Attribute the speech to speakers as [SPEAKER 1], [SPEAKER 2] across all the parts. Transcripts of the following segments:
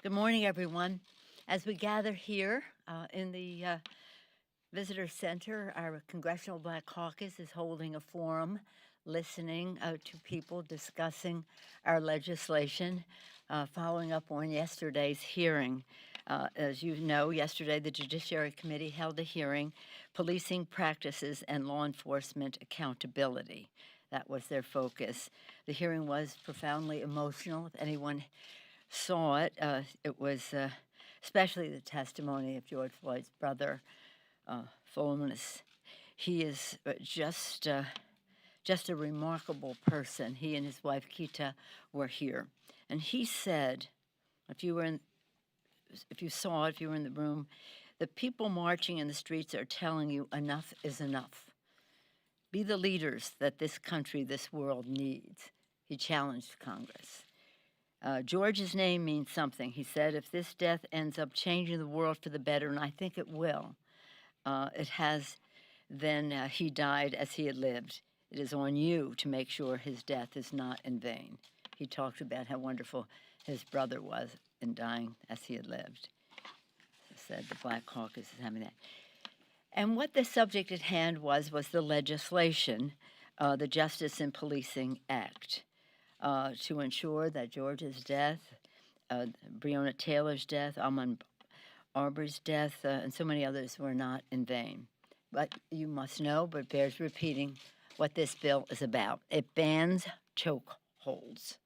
[SPEAKER 1] Good morning, everyone. As we gather here in the Visitor Center, our Congressional Black Caucus is holding a forum listening to people discussing our legislation, following up on yesterday's hearing. As you know, yesterday the Judiciary Committee held a hearing, Policing Practices and Law Enforcement Accountability. That was their focus. The hearing was profoundly emotional. If anyone saw it, it was especially the testimony of George Floyd's brother, Fulminus. He is just a remarkable person. He and his wife Kita were here, and he said, if you saw it, if you were in the room, the people marching in the streets are telling you enough is enough. Be the leaders that this country, this world needs. He challenged Congress. George's name means something. He said, if this death ends up changing the world for the better, and I think it will, it has, then he died as he had lived. It is on you to make sure his death is not in vain. He talked about how wonderful his brother was in dying as he had lived. He said the Black Caucus is having that. And what the subject at hand was the legislation, the Justice in Policing Act. To ensure that George's death, Breonna Taylor's death, Ahmaud Arbery's death, and so many others were not in vain. But you must know, but bears repeating, what this bill is about. It bans chokeholds.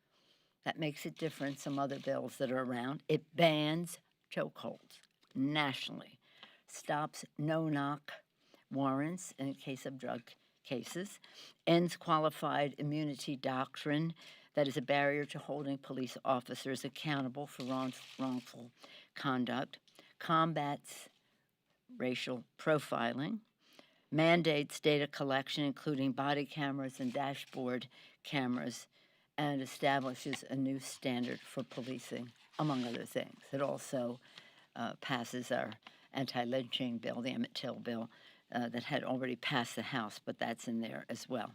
[SPEAKER 1] That makes it different from other bills that are around. It bans chokeholds nationally, stops no-knock warrants in case of drug cases, ends qualified immunity doctrine that is a barrier to holding police officers accountable for wrongful conduct, combats racial profiling, mandates data collection, including body cameras and dashboard cameras, and establishes a new standard for policing, among other things. It also passes our anti-lynching bill, the Emmett Till bill, that had already passed the House, but that's in there as well.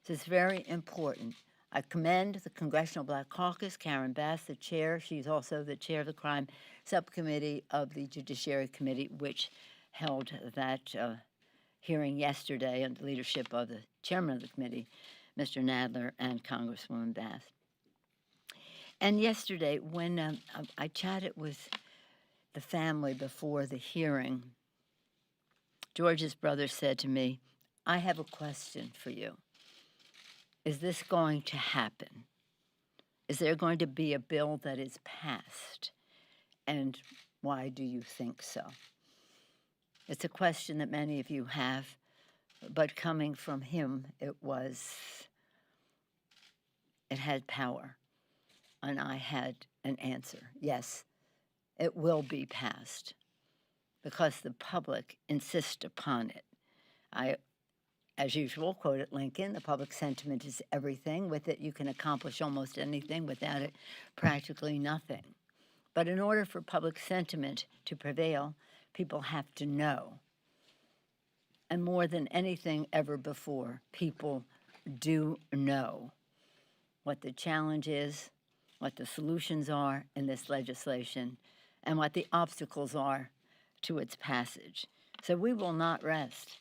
[SPEAKER 1] So it's very important. I commend the Congressional Black Caucus, Karen Bass, the chair. She's also the chair of the Crime Subcommittee of the Judiciary Committee, which held that hearing yesterday under the leadership of the chairman of the committee, Mr. Nadler, and Congresswoman Bass. And yesterday, when I chatted with the family before the hearing, George's brother said to me, I have a question for you. Is this going to happen? Is there going to be a bill that is passed? And why do you think so? It's a question that many of you have, but coming from him, it had power. And I had an answer. Yes, it will be passed because the public insists upon it. I, as usual, quoted Lincoln, the public sentiment is everything. With it, you can accomplish almost anything. Without it, practically nothing. But in order for public sentiment to prevail, people have to know. And more than anything ever before, people do know what the challenge is, what the solutions are in this legislation, and what the obstacles are to its passage. So we will not rest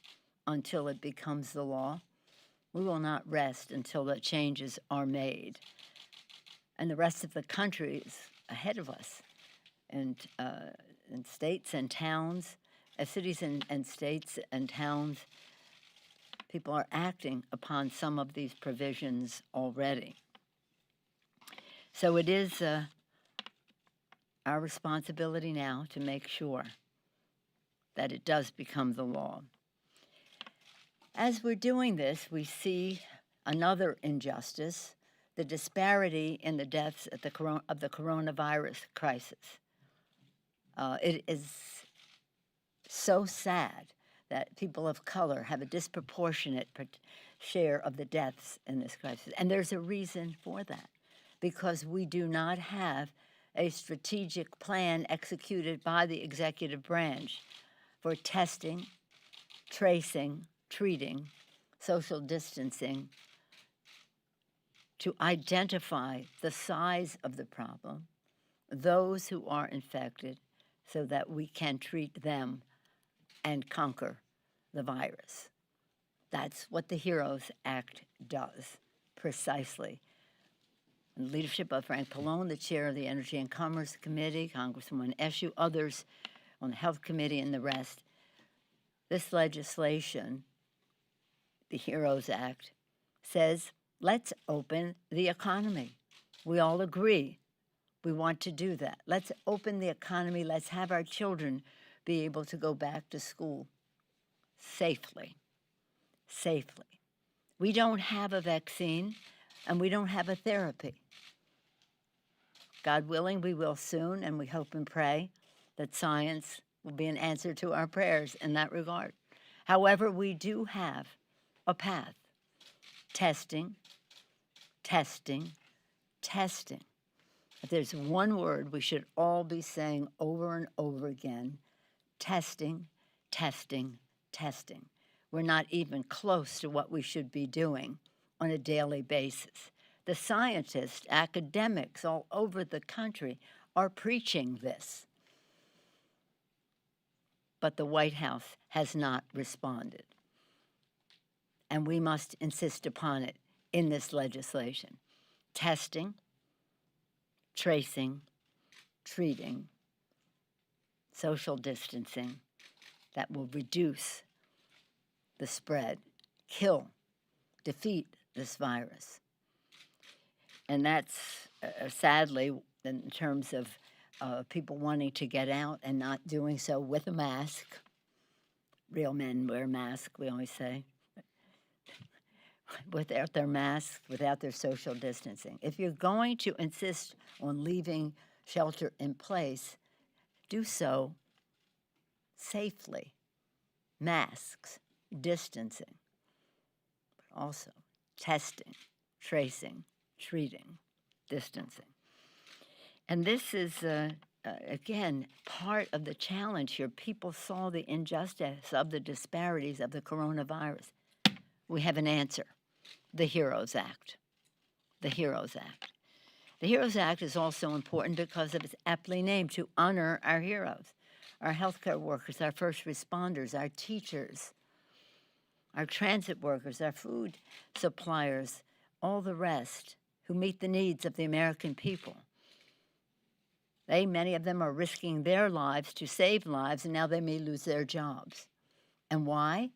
[SPEAKER 1] until it becomes the law. We will not rest until the changes are made. And the rest of the country is ahead of us. And in states and towns, cities and states and towns, people are acting upon some of these provisions already. So it is our responsibility now to make sure that it does become the law. As we're doing this, we see another injustice, the disparity in the deaths of the coronavirus crisis. It is so sad that people of color have a disproportionate share of the deaths in this crisis. And there's a reason for that, because we do not have a strategic plan executed by the executive branch for testing, tracing, treating, social distancing, to identify the size of the problem, those who are infected so that we can treat them and conquer the virus. That's what the HEROES Act does, precisely. In the leadership of Frank Pallone, the chair of the Energy and Commerce Committee, Congresswoman Eshoo, others on the Health Committee, and the rest, this legislation, the HEROES Act, says, let's open the economy. We all agree we want to do that. Let's open the economy. Let's have our children be able to go back to school safely. We don't have a vaccine, and we don't have a therapy. God willing, we will soon, and we hope and pray that science will be an answer to our prayers in that regard. However, we do have a path. Testing. If there's one word we should all be saying over and over again, testing. We're not even close to what we should be doing on a daily basis. The scientists, academics all over the country are preaching this. But the White House has not responded. And we must insist upon it in this legislation. Testing, tracing, treating, social distancing that will reduce the spread, defeat this virus. And that's sadly, in terms of people wanting to get out and not doing so with a mask. Real men wear masks, we always say. Without their masks, without their social distancing. If you're going to insist on leaving shelter in place, do so safely. Masks, distancing, but also testing, tracing, treating, distancing. And this is, again, part of the challenge here. People saw the injustice of the disparities of the coronavirus. We have an answer, the HEROES Act. The HEROES Act. The HEROES Act is also important because of its aptly named to honor our heroes, our healthcare workers, our first responders, our teachers, our transit workers, our food suppliers, all the rest who meet the needs of the American people. Many of them are risking their lives to save lives, and now they may lose their jobs. And why?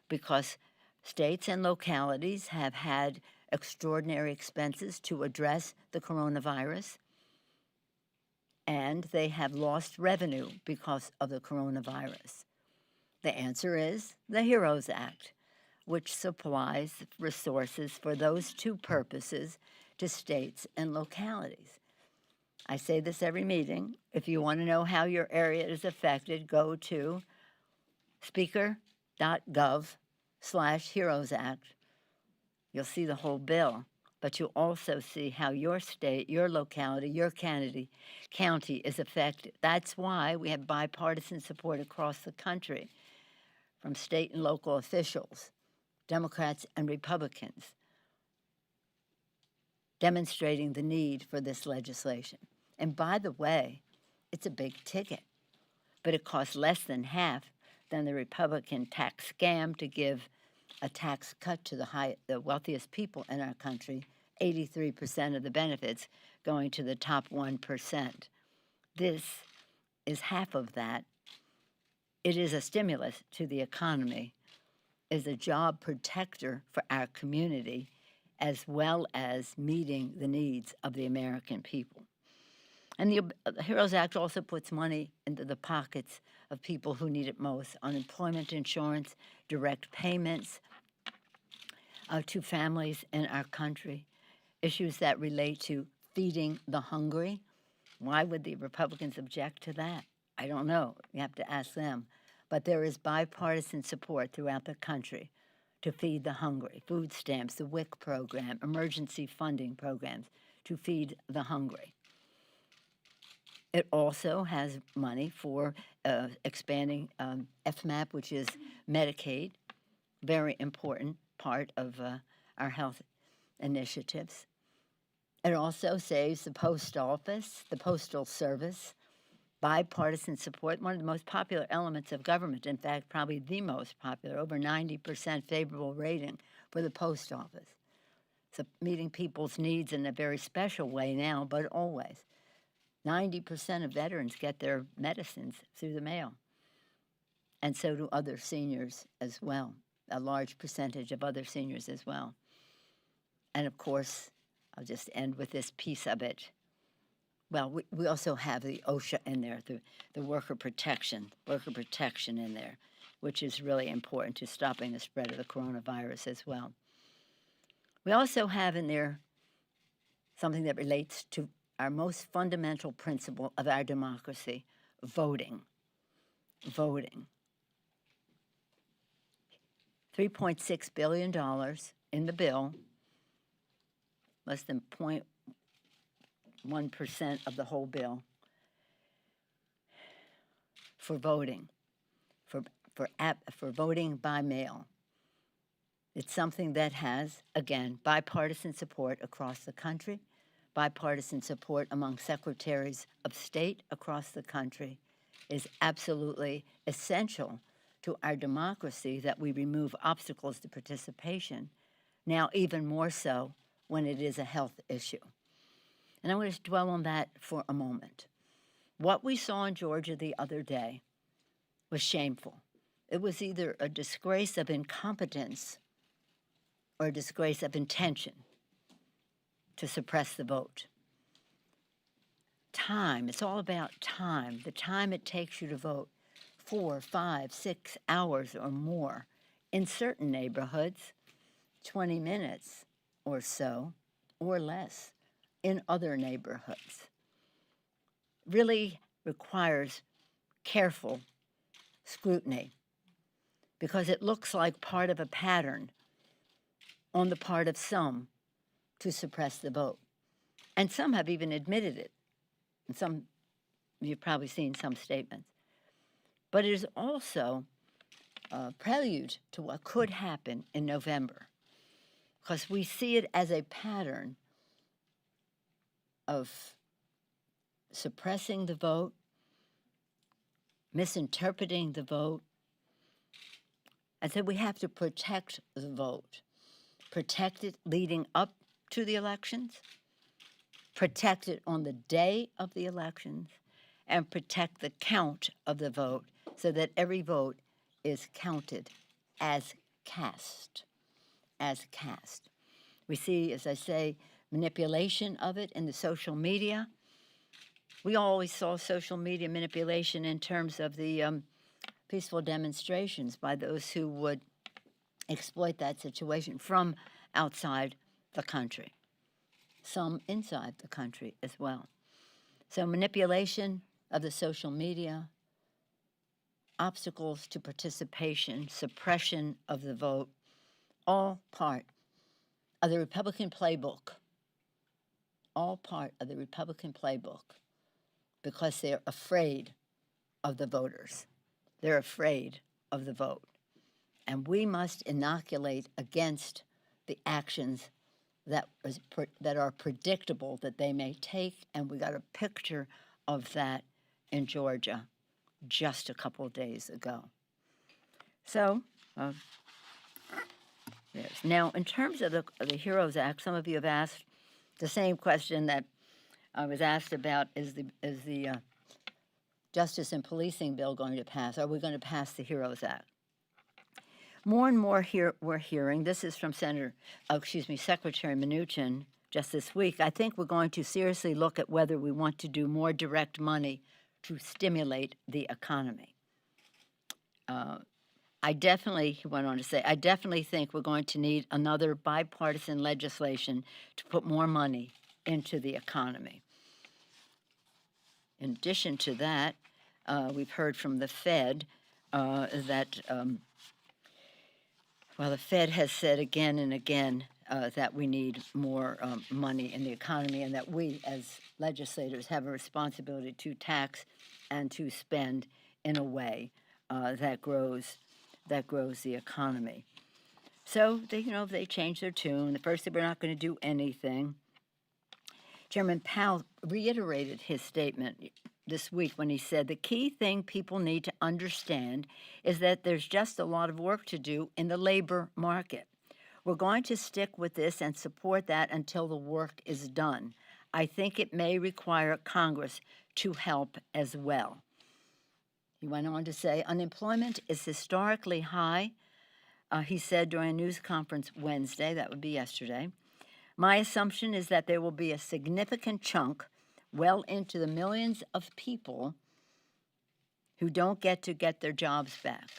[SPEAKER 1] Because states and localities have had extraordinary expenses to address the coronavirus, and they have lost revenue because of the coronavirus. The answer is the HEROES Act, which supplies resources for those two purposes to states and localities. I say this every meeting. If you want to know how your area is affected, go to speaker.gov/HEROES Act. You'll see the whole bill, but you'll also see how your state, your locality, your county is affected. That's why we have bipartisan support across the country from state and local officials, Democrats and Republicans, demonstrating the need for this legislation. And by the way, it's a big ticket, but it costs less than half than the Republican tax scam to give a tax cut to the wealthiest people in our country, 83% of the benefits going to the top 1%. This is half of that. It is a stimulus to the economy, is a job protector for our community, as well as meeting the needs of the American people. And the HEROES Act also puts money into the pockets of people who need it most: unemployment insurance, direct payments to families in our country, issues that relate to feeding the hungry. Why would the Republicans object to that? I don't know. You have to ask them. But there is bipartisan support throughout the country to feed the hungry. Food stamps, the WIC program, emergency funding programs to feed the hungry. It also has money for expanding FMAP, which is Medicaid, very important part of our health initiatives. It also saves the post office, the postal service, bipartisan support, one of the most popular elements of government. In fact, probably the most popular, over 90% favorable rating for the post office. So meeting people's needs in a very special way now, but always. 90% of veterans get their medicines through the mail, and so do other seniors as well, a large percentage of other seniors as well. And of course, I'll just end with this piece of it. Well, we also have the OSHA in there, the worker protection in there, which is really important to stopping the spread of the coronavirus as well. We also have in there something that relates to our most fundamental principle of our democracy, voting. Voting. $3.6 billion in the bill, less than 0.1% of the whole bill, for voting, for voting by mail. It's something that has, again, bipartisan support across the country, bipartisan support among secretaries of state across the country. Is absolutely essential to our democracy that we remove obstacles to participation, now even more so when it is a health issue. And I'm going to dwell on that for a moment. What we saw in Georgia the other day was shameful. It was either a disgrace of incompetence or a disgrace of intention to suppress the vote. Time, it's all about time, the time it takes you to vote, 4, 5, 6 hours or more. In certain neighborhoods, 20 minutes or so, or less, in other neighborhoods. Really requires careful scrutiny because it looks like part of a pattern on the part of some to suppress the vote. And some have even admitted it. And some, you've probably seen some statements. But it is also a prelude to what could happen in November, because we see it as a pattern of suppressing the vote, misinterpreting the vote. And so we have to protect the vote, protect it leading up to the elections, protect it on the day of the elections, and protect the count of the vote so that every vote is counted as cast. As cast. We see, as I say, manipulation of it in the social media. We always saw social media manipulation in terms of the peaceful demonstrations by those who would exploit that situation from outside the country, some inside the country as well. So manipulation of the social media, obstacles to participation, suppression of the vote, all part of the Republican playbook, all part of the Republican playbook, because they're afraid of the voters. They're afraid of the vote. And we must inoculate against the actions that are predictable that they may take, and we got a picture of that in Georgia just a couple of days ago. So, yes. Now, in terms of the HEROES Act, some of you have asked the same question that I was asked about: is the Justice and Policing Bill going to pass? Are we going to pass the HEROES Act? More and more we're hearing, this is from Secretary Mnuchin just this week, I think we're going to seriously look at whether we want to do more direct money to stimulate the economy. He went on to say, I definitely think we're going to need another bipartisan legislation to put more money into the economy. In addition to that, we've heard from the Fed that the Fed has said again and again that we need more money in the economy, and that we as legislators have a responsibility to tax and to spend in a way that grows the economy. So they changed their tune. At first, they were not going to do anything. Chairman Powell reiterated his statement this week when he said the key thing people need to understand is that there's just a lot of work to do in the labor market. We're going to stick with this and support that until the work is done. I think it may require Congress to help as well. He went on to say unemployment is historically high, he said during a news conference Wednesday, that would be yesterday. My assumption is that there will be a significant chunk, well into the millions of people, who don't get their jobs back,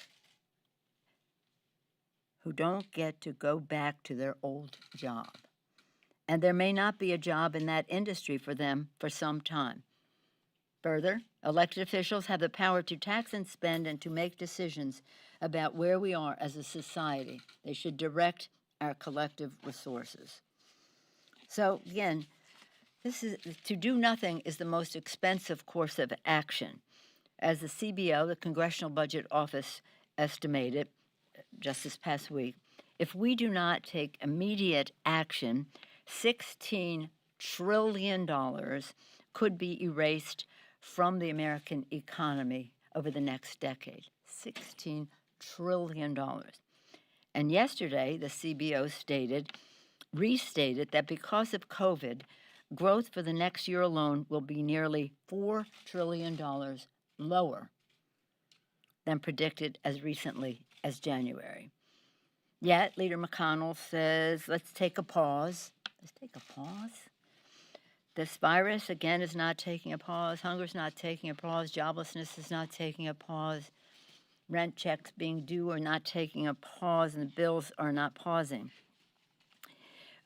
[SPEAKER 1] who don't get to go back to their old job. And there may not be a job in that industry for them for some time. Further, elected officials have the power to tax and spend and to make decisions about where we are as a society. They should direct our collective resources. So again, to do nothing is the most expensive course of action. As the CBO, the Congressional Budget Office, estimated just this past week, if we do not take immediate action, $16 trillion could be erased from the American economy over the next decade. $16 trillion. And yesterday, the CBO restated that because of COVID, growth for the next year alone will be nearly $4 trillion lower than predicted as recently as January. Yet, Leader McConnell says, let's take a pause. Let's take a pause. This virus, again, is not taking a pause. Hunger is not taking a pause. Joblessness is not taking a pause. Rent checks being due are not taking a pause, and the bills are not pausing.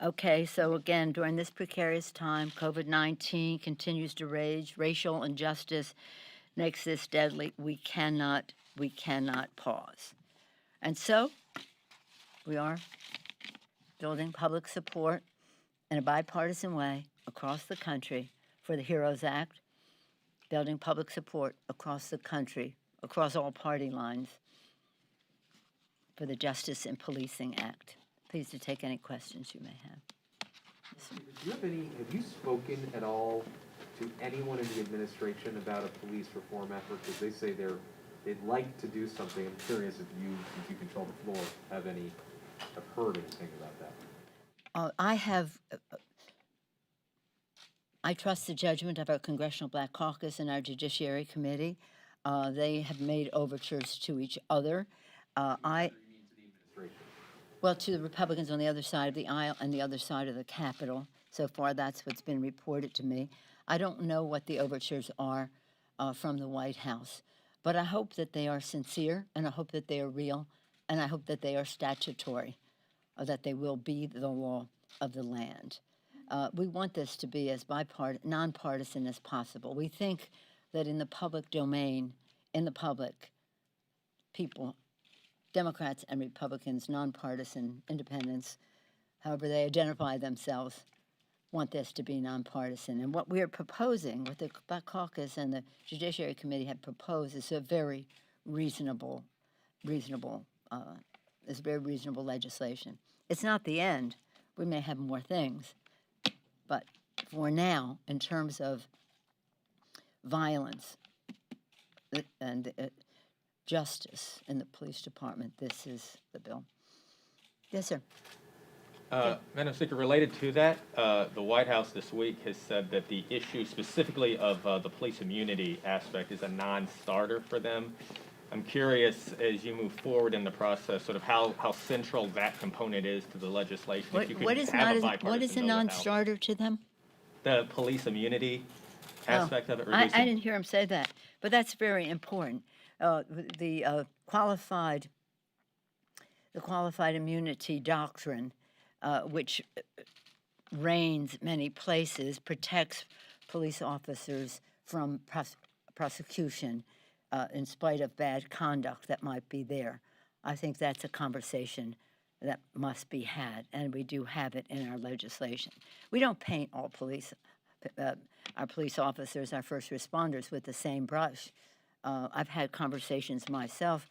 [SPEAKER 1] Okay, so again, during this precarious time, COVID-19 continues to rage. Racial injustice makes this deadly. We cannot pause. And so we are building public support in a bipartisan way across the country for the HEROES Act, building public support across the country, across all party lines, for the Justice and Policing Act. Pleased to take any questions you may have.
[SPEAKER 2] Have you spoken at all to anyone in the administration about a police reform effort? Because they say they'd like to do something. I'm curious if you, since you control the floor, have heard anything about that.
[SPEAKER 1] I trust the judgment of our Congressional Black Caucus and our Judiciary Committee. They have made overtures to each other. Well, to the Republicans on the other side of the aisle and the other side of the Capitol. So far, that's what's been reported to me. I don't know what the overtures are from the White House, but I hope that they are sincere, and I hope that they are real, and I hope that they are statutory, or that they will be the law of the land. We want this to be as nonpartisan as possible. We think that in the public domain, in the public, people, Democrats and Republicans, nonpartisan, independents, however they identify themselves, want this to be nonpartisan. And what we are proposing, what the Black Caucus and the Judiciary Committee have proposed, is a very reasonable legislation. It's not the end. We may have more things. But for now, in terms of violence and justice in the police department, this is the bill. Yes, sir.
[SPEAKER 3] Madam Speaker, related to that, the White House this week has said that the issue specifically of the police immunity aspect is a non-starter for them. I'm curious, as you move forward in the process, sort of how central that component is to the legislation.
[SPEAKER 1] What is a non-starter to them?
[SPEAKER 3] The police immunity aspect of it.
[SPEAKER 1] I didn't hear him say that, but that's very important. The qualified immunity doctrine, which reigns many places, protects police officers from prosecution in spite of bad conduct that might be there. I think that's a conversation that must be had, and we do have it in our legislation. We don't paint all our police officers, our first responders, with the same brush. I've had conversations myself,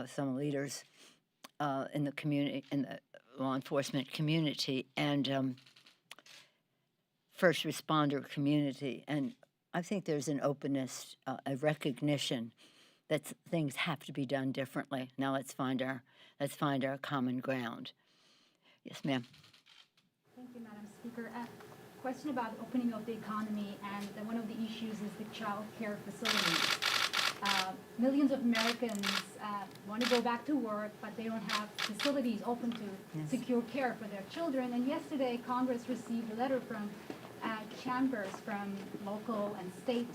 [SPEAKER 1] some leaders in the community, in the law enforcement community, and first responder community. And I think there's an openness, a recognition that things have to be done differently. Now let's find our common ground. Yes, ma'am.
[SPEAKER 4] Thank you, Madam Speaker. Question about opening of the economy, and one of the issues is the child care facilities. Millions of Americans want to go back to work, but they don't have facilities open to secure care for their children. And yesterday, Congress received a letter from chambers from local and state,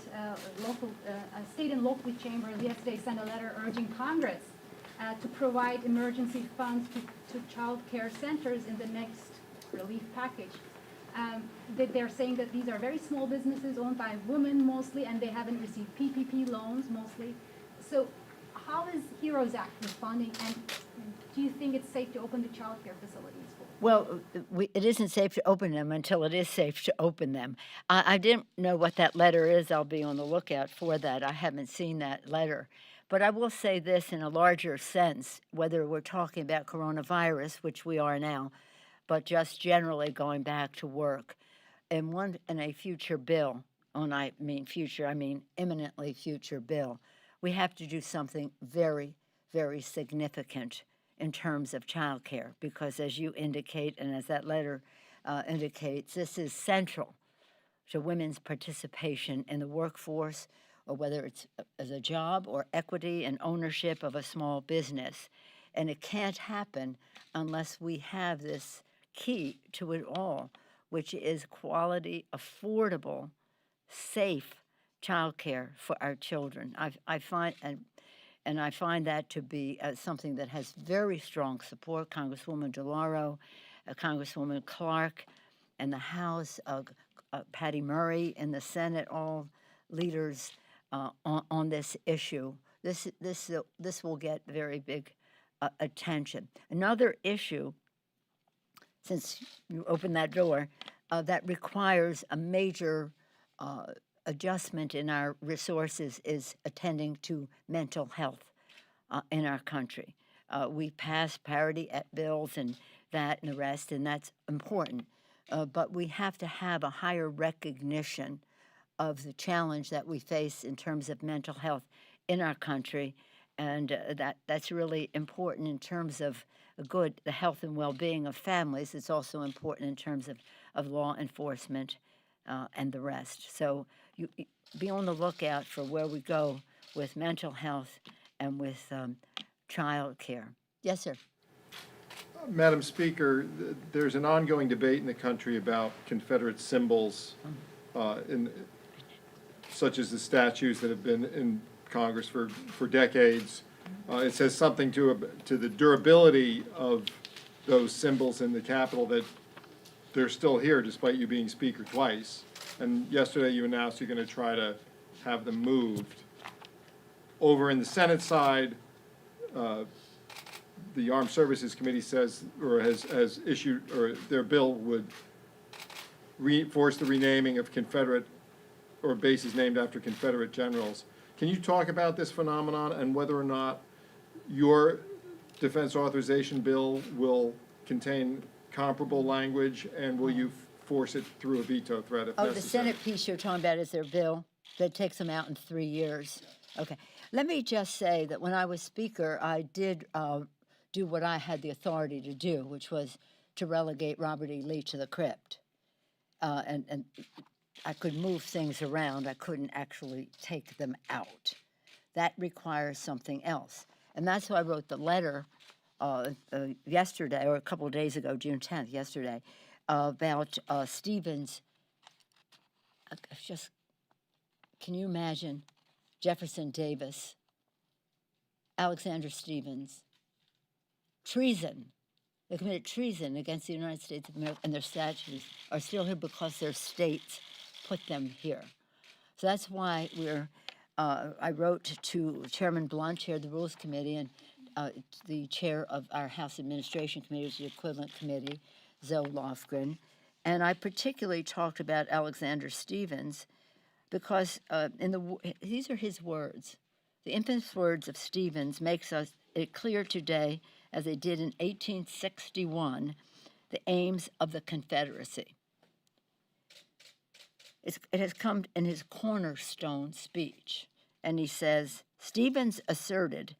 [SPEAKER 4] state and local chambers. Yesterday, sent a letter urging Congress to provide emergency funds to child care centers in the next relief package. They're saying that these are very small businesses owned by women mostly, and they haven't received PPP loans mostly. So how is HEROES Act responding, and do you think it's safe to open the child care facilities?
[SPEAKER 1] Well, it isn't safe to open them until it is safe to open them. I didn't know what that letter is. I'll be on the lookout for that. I haven't seen that letter. But I will say this in a larger sense, whether we're talking about coronavirus, which we are now, but just generally going back to work. In a future bill, when I mean future, I mean imminently future bill, we have to do something very, very significant in terms of child care, because as you indicate, and as that letter indicates, this is central to women's participation in the workforce, or whether it's as a job or equity and ownership of a small business. And it can't happen unless we have this key to it all, which is quality, affordable, safe child care for our children. I find that to be something that has very strong support. Congresswoman DeLauro, Congresswoman Clark in the House, Patty Murray in the Senate, all leaders on this issue. This will get very big attention. Another issue, since you opened that door, that requires a major adjustment in our resources is attending to mental health in our country. We passed parity at bills and that and the rest, and that's important. But we have to have a higher recognition of the challenge that we face in terms of mental health in our country, and that's really important in terms of the health and well-being of families. It's also important in terms of law enforcement and the rest. So you be on the lookout for where we go with mental health and with child care. Yes, sir.
[SPEAKER 5] Madam Speaker, there's an ongoing debate in the country about Confederate symbols, such as the statues that have been in Congress for decades. It says something to the durability of those symbols in the Capitol, that they're still here despite you being Speaker twice. And yesterday you announced you're going to try to have them moved. Over in the Senate side, the Armed Services Committee says, or has issued, or their bill would force the renaming of Confederate, or bases named after Confederate generals. Can you talk about this phenomenon and whether or not your defense authorization bill will contain comparable language, and will you force it through a veto threat if necessary?
[SPEAKER 1] The Senate piece you're talking about is their bill that takes them out in 3 years. Okay. Let me just say that when I was Speaker, I did do what I had the authority to do, which was to relegate Robert E. Lee to the crypt. And I could move things around. I couldn't actually take them out. That requires something else. And that's why I wrote the letter yesterday, or a couple of days ago, June 10th, yesterday, about Stevens. Can you imagine Jefferson Davis, Alexander Stevens, treason? They committed treason against the United States of America, and their statues are still here because their states put them here. So that's why I wrote to Chairman Blunt, chair of the Rules Committee, and the chair of our House Administration Committee, which is the equivalent committee, Zoe Lofgren, and I particularly talked about Alexander Stevens because these are his words. The infamous words of Stevens makes it clear today, as they did in 1861, the aims of the Confederacy. it has come in his cornerstone speech. And he says, Stevens asserted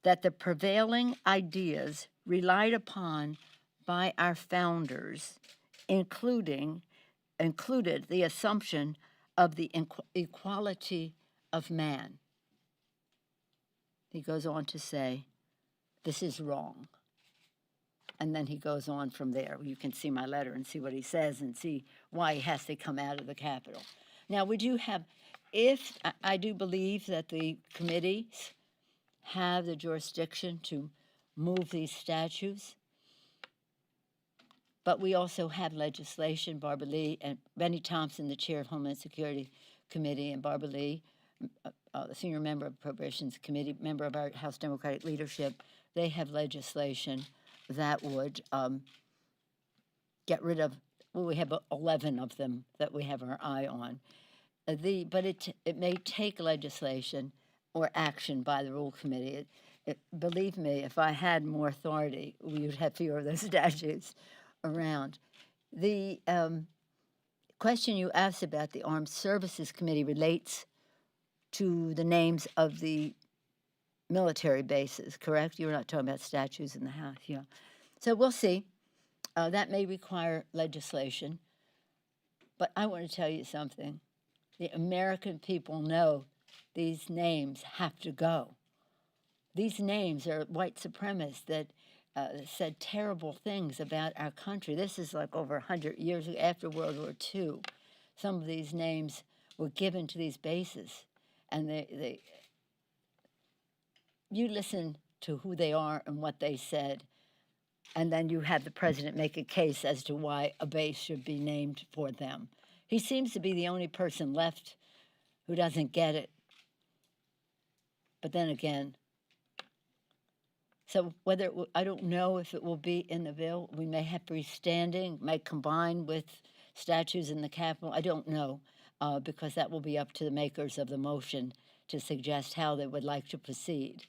[SPEAKER 1] that the prevailing ideas relied upon by our founders included the assumption of the equality of man. He goes on to say, this is wrong. And then he goes on from there. You can see my letter and see what he says and see why he has to come out of the Capitol. Now, we do have, I do believe that the committees have the jurisdiction to move these statues, but we also have legislation. Barbara Lee and Benny Thompson, the chair of Homeland Security Committee, and Barbara Lee, the senior member of Appropriations Committee, member of our House Democratic leadership, they have legislation that would get rid of, well, we have 11 of them that we have our eye on. But it may take legislation or action by the Rule Committee. Believe me, if I had more authority, we would have fewer of those statutes around. The question you asked about the Armed Services Committee relates to the names of the military bases, correct? You're not talking about statues in the House, yeah. So we'll see. That may require legislation. But I want to tell you something. The American people know these names have to go. These names are white supremacists that said terrible things about our country. This is like over 100 years after World War II. Some of these names were given to these bases, and you listen to who they are and what they said, and then you have the president make a case as to why a base should be named for them. He seems to be the only person left who doesn't get it. But then again, so whether I don't know if it will be in the bill. We may have freestanding, may combine with statues in the Capitol. I don't know, because that will be up to the makers of the motion to suggest how they would like to proceed.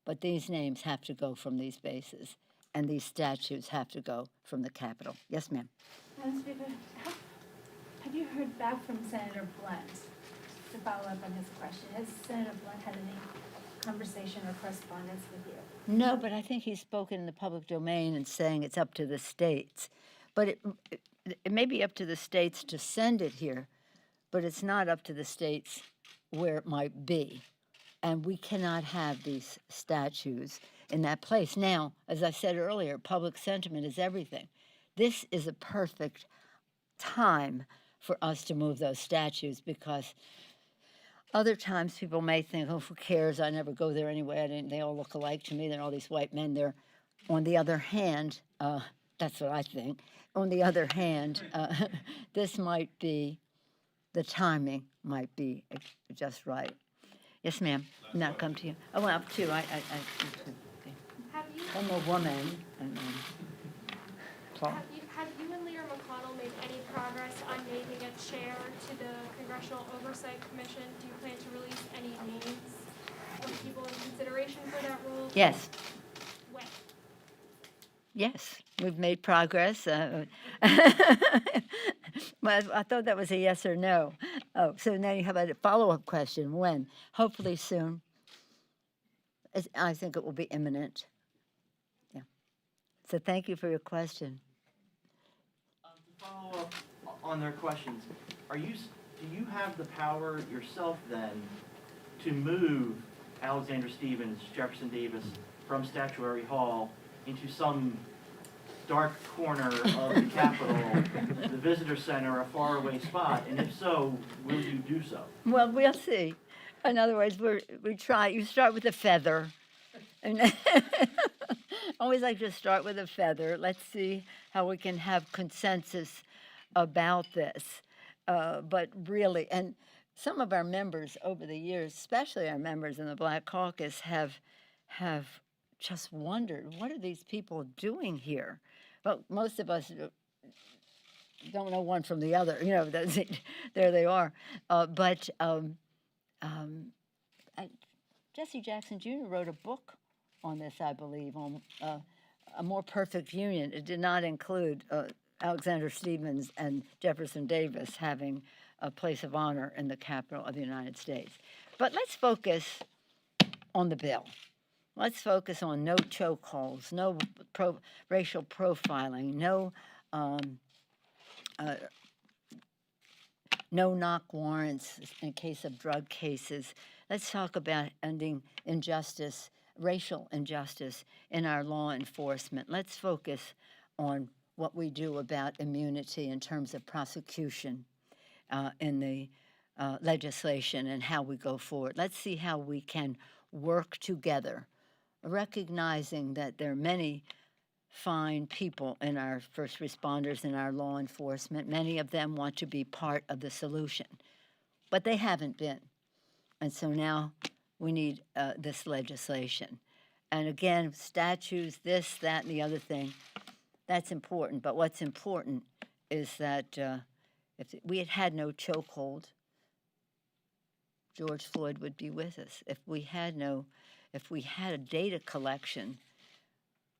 [SPEAKER 1] But these names have to go from these bases, and these statues have to go from the Capitol. Yes, ma'am.
[SPEAKER 6] Madam Speaker, have you heard back from Senator Blunt to follow up on his question? Has Senator Blunt had any conversation or correspondence with you?
[SPEAKER 1] No, but I think he's spoken in the public domain and saying it's up to the states. But it may be up to the states to send it here, but it's not up to the states where it might be. And we cannot have these statues in that place. Now, as I said earlier, public sentiment is everything. This is a perfect time for us to move those statues, because other times people may think, oh, who cares? I never go there anyway. They all look alike to me. They're all these white men there. On the other hand, that's what I think. On the other hand, this might be, the timing might be just right. Yes, ma'am. Now come to you. Oh, well, two. Okay.
[SPEAKER 6] Have you,
[SPEAKER 1] One more woman. And then Paul.
[SPEAKER 7] have you and Leader McConnell made any progress on naming a chair to the Congressional Oversight Commission? Do you plan to release any names of people in consideration for that role?
[SPEAKER 1] Yes.
[SPEAKER 7] When?
[SPEAKER 1] Yes, we've made progress. Well, I thought that was a yes or no. Oh, so now you have a follow-up question. When? Hopefully soon. I think it will be imminent. Yeah. So thank you for your question.
[SPEAKER 8] To follow up on their questions, do you have the power yourself then to move Alexander Stevens, Jefferson Davis from Statuary Hall into some dark corner of the Capitol, the visitor center, a faraway spot? And if so, will you do so?
[SPEAKER 1] Well, we'll see. In other words, we try. You start with a feather. And always like to start with a feather. Let's see how we can have consensus about this. But really, and some of our members over the years, especially our members in the Black Caucus, have just wondered, what are these people doing here? Well, most of us don't know one from the other. You know, there they are. But Jesse Jackson Jr. wrote a book on this, I believe, on A More Perfect Union. It did not include Alexander Stevens and Jefferson Davis having a place of honor in the capital of the United States. But let's focus on the bill. Let's focus on no chokeholds, no racial profiling, no no-knock warrants in case of drug cases. Let's talk about ending injustice, racial injustice in our law enforcement. Let's focus on what we do about immunity in terms of prosecution in the legislation and how we go forward. Let's see how we can work together, recognizing that there are many fine people in our first responders and our law enforcement. Many of them want to be part of the solution, but they haven't been. And so now we need this legislation. And again, statutes, this, that, and the other thing, that's important. But what's important is that if we had had no chokehold, George Floyd would be with us. If we had a data collection,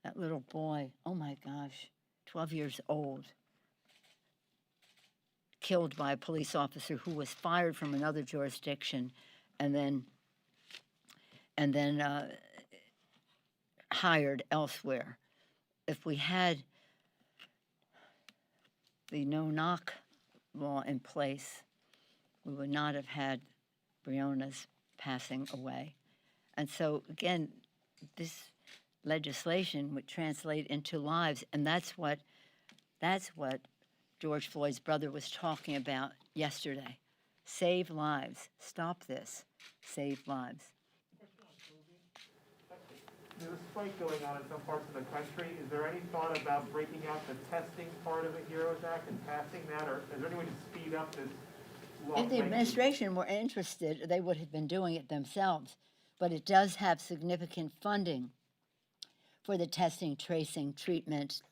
[SPEAKER 1] that little boy, oh my gosh, 12 years old, killed by a police officer who was fired from another jurisdiction and then hired elsewhere. If we had the no-knock law in place, we would not have had Breonna's passing away. And so, again, this legislation would translate into lives, and that's what George Floyd's brother was talking about yesterday. Save lives. Stop this. Save lives.
[SPEAKER 9] There's a strike going on in some parts of the country. Is there any thought about breaking out the testing part of the HEROES Act and passing that, or is there any way to speed up this law?
[SPEAKER 1] If the administration were interested, they would have been doing it themselves. But it does have significant funding for the testing, tracing, treatment,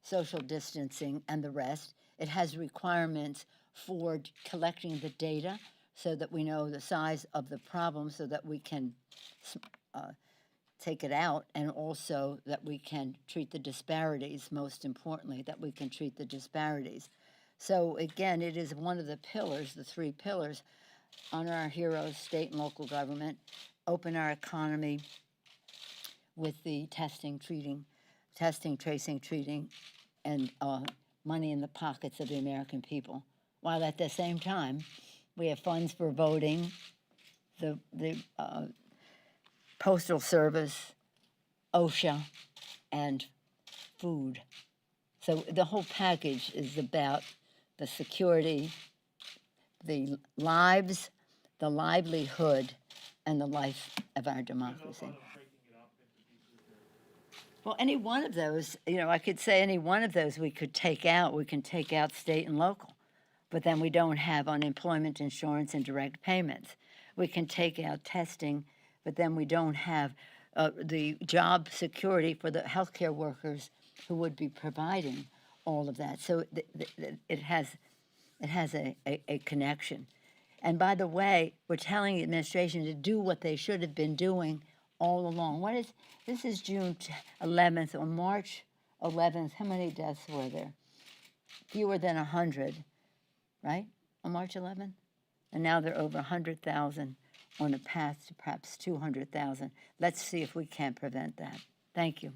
[SPEAKER 1] social distancing, and the rest. It has requirements for collecting the data so that we know the size of the problem so that we can take it out, and also that we can treat the disparities, most importantly, that we can treat the disparities. So again, it is one of the pillars, the three pillars, honor our heroes, state and local government, open our economy with the testing, tracing, treating, and money in the pockets of the American people. While at the same time, we have funds for voting, the Postal Service, OSHA, and food. So the whole package is about the security, the lives, the livelihood, and the life of our democracy. Well, any one of those, I could say any one of those we could take out. We can take out state and local, but then we don't have unemployment insurance and direct payments. We can take out testing, but then we don't have the job security for the healthcare workers who would be providing all of that. So it has a connection. And by the way, we're telling the administration to do what they should have been doing all along. This is June 11th. On March 11th, how many deaths were there? Fewer than 100, right? On March 11th? And now they're over 100,000 on a path to perhaps 200,000. Let's see if we can prevent that. Thank you.